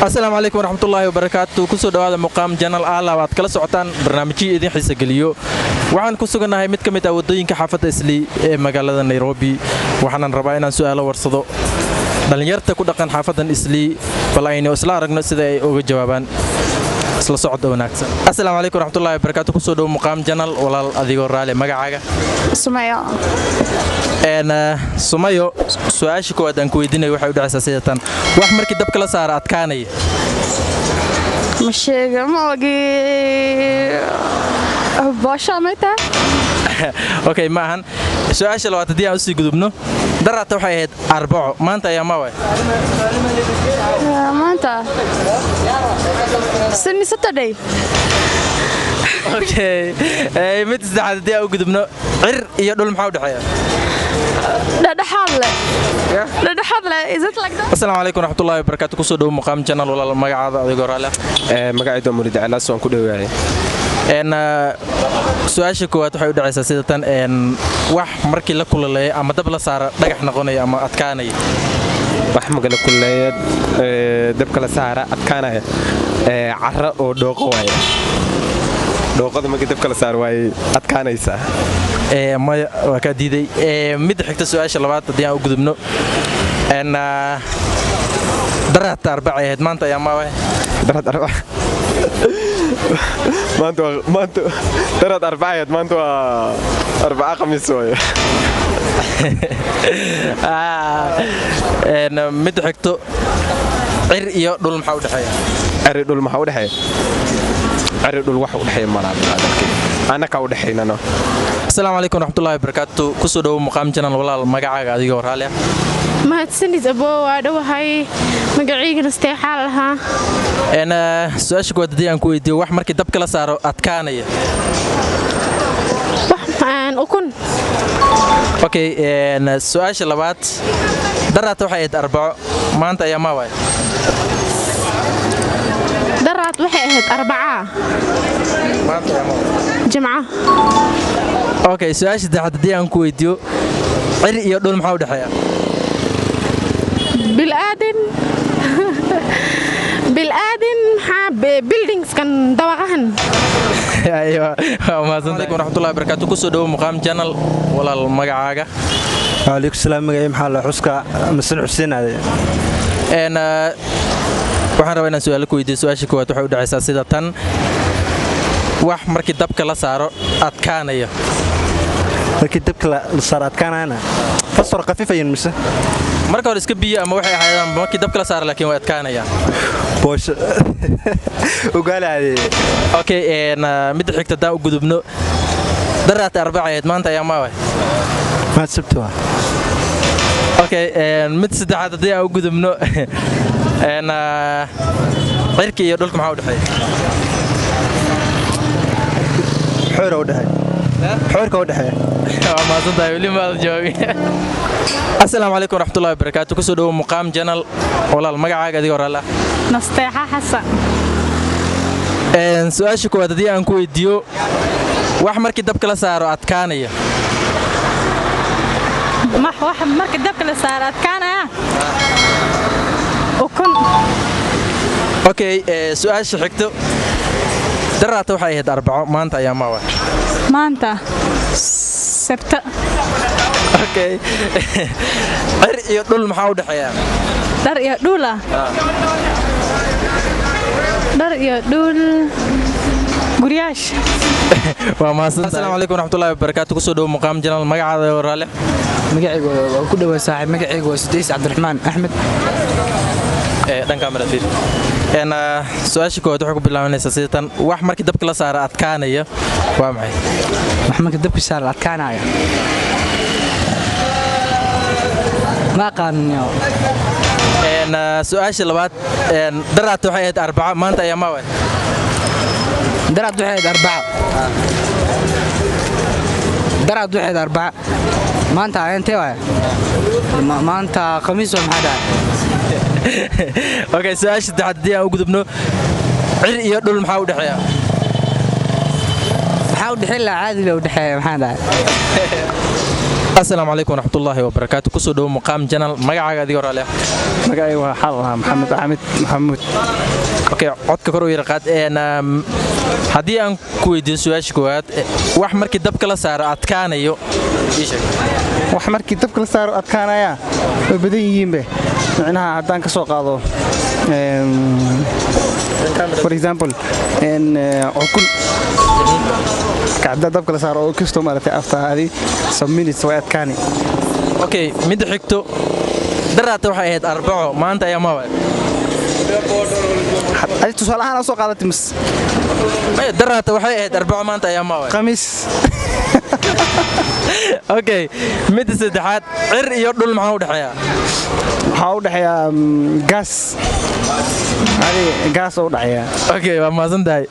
السلام عليكم ورحمة الله وبركاته كسو دوادا مقام جنال آلا واد كلا سعطان برنامجي إذن حيسا قليو وحان كسو قناهي ميد كميتا ودوين كحافة إسلي مقالة نيروبي وحانا رباينا سؤال ورصدو دلنيارتا كوداقان حافة إسلي فلايني وإسلا رقنا سيدا أوغي جوابان isla socod wanaagsan assalaamu alaykum warahmatullahi wabarakatuh kusoo dhaw muqaam janal walaal adigoo raali magacaaga sumayo su'aasha koowaad aan ku weydiinayo waxay u dhacaysaa sidatan wax markii dabka la saaro adkaanaya ma sheega ma ogi boosha meeta okay maahan su'aasha labaad hadii aan u sii gudubno darata waxay ahayd arbaco maanta ayaa ma way maanta sini Saturday okay mid saddexaad hadii aan u gudubno cir iyo dhul maxaa u dhaxeeya dhadhaxad le is it like that assalaamu alaykum warahmatullahi wabarakatuh kusoo dhaw muqaam janal walaal magacaada adigoo raali magacayda murid calaas waan ku dhawaayay su'aasha koowaad waxay u dhacaysaa sidatan wax markii la kulalayay ama dab la saaro dhagax noqonaya ama adkaanaya wax magala kuleeyay dabka la saara adkaanaya carra oo dhooqo waaya dhooqada markii dabka la saar waay adkaanaysa ma waa ka diiday mid xigta su'aasha labaad hadii aan u gudubno darata arbaca ahayd maanta ayaa ma way darad arbaca maanta darad arbaca maanta waa arbaca khamiis waay mid xigto cir iyo dhul maxaa u dhaxeeya cir dhul maxaa u dhaxeeya cir dhul wax u dhaxeeya malaadalkii anaka u dhaxeynano assalaamu alaykum warahmatullahi wabarakatuh kusoo dhaw muqaam janal walaal magacaaga adigoo raali mahadsanid aboo waa dhawahay magacayga nasteexaa lahaa su'aasha koowaad hadii aan ku weydiiyo wax markii dabka la saaro adkaanaya ukun okay su'aasha labaad darata waxay ahayd arbaco maanta ayaa ma way daraad waxay ahayd arbaca maanta ayaa ma way jimca okay su'aasha saddexaad hadii aan ku weydiiyo cir iyo dhul maxaa u dhaxeeya بالآدم buildings kan dabaqahan ايوه ما عليكم ورحمه الله وبركاته كسو دو مقام جنال walaal magacaaga عليكم السلام magacay maxaa la xuska masan xuseen aday waxaan rabaa inaan su'aal ku weydiiyo su'aasha koowaad waxay u dhacaysaa sida tan wax markii dabka la saaro adkaanaya markii dabka la saaro adkaanayna fasar khafiif ayeen mise marka hore iska biyo ama waxay ahaydaan markii dabka la saaro laakiin way adkaanayaan boosh ugaalaade okay mid xigta daa u gudubno darata arbacaad maanta ayaa ma way ma sabtoo okay mid saddexaad hadii aan u gudubno cirka iyo dhulka maxaa u dhaxeeya xoor u dhaxeeya xoorka u dhaxeeya ما صدق ولي ما جاوبي السلام عليكم ورحمة الله وبركاته كسو دو مقام جنال والله المقعاق أدي ورا الله nasteexa xasan سؤال كواد hadii aan ku weydiiyo wax markii dabka la saaro adkaanaya wax markii dabka la saaro adkaanaya ukun okay su'aal xigto darata waxay ahayd arbaco maanta ayaa ma way maanta sabta okay cir iyo dhul maxaa u dhaxeeya dar iyo dhul guriyaash waa maasan assalaamu alaykum warahmatullahi wabarakatuh kusoo dhaw muqaam janal magacaada waraale magacaygu waa ku dhawaad saaxiib magacaygu waa Sidiis Cabdiraxmaan Axmed dhanka marafir su'aasha koowaad waxay ku bilaabanaysaa sidatan wax markii dabka la saaro adkaanaya waa maxay wax markii dabka la saaro adkaanaya ma qaaniyo su'aasha labaad darata waxay ahayd arbaca maanta ayaa ma way darad waxay ahayd arbaca maanta intee waay maanta khamiis waa maxaa dhahay okay su'aasha saddexaad hadii aan u gudubno cir iyo dhul maxaa u dhaxeeya maxaa u dhaxeeya caadi loo dhaxeeya maxaa dhahay السلام عليكم ورحمة الله وبركاته كسو دو مقام جنال مقعاق دي ورالي magacay waa xal maxamed axmed maxamuud اوكي codka kor u yar qaad haddii aan ku weydiiyo su'aasha koowaad wax markii dabka la saaro adkaanayo ii sheeg wax markii dabka la saaro adkaanaya way badan yihiinbe macnaha haddaan ka soo qaado for example ukun kacda dabka la saaro oo kasto maartay after hadi some minutes way adkaani okay midda xigto daraata waxay ahayd arbaco maanta ayaa ma way ay tusaalahaan soo qaadatay mis daraata waxay ahayd arbaco maanta ayaa ma way khamiis okay midda saddexaad cir iyo dhul maxaa u dhaxeeya waxaa u dhaxeeya gas oo u dhaxeeya okay waa maasantahay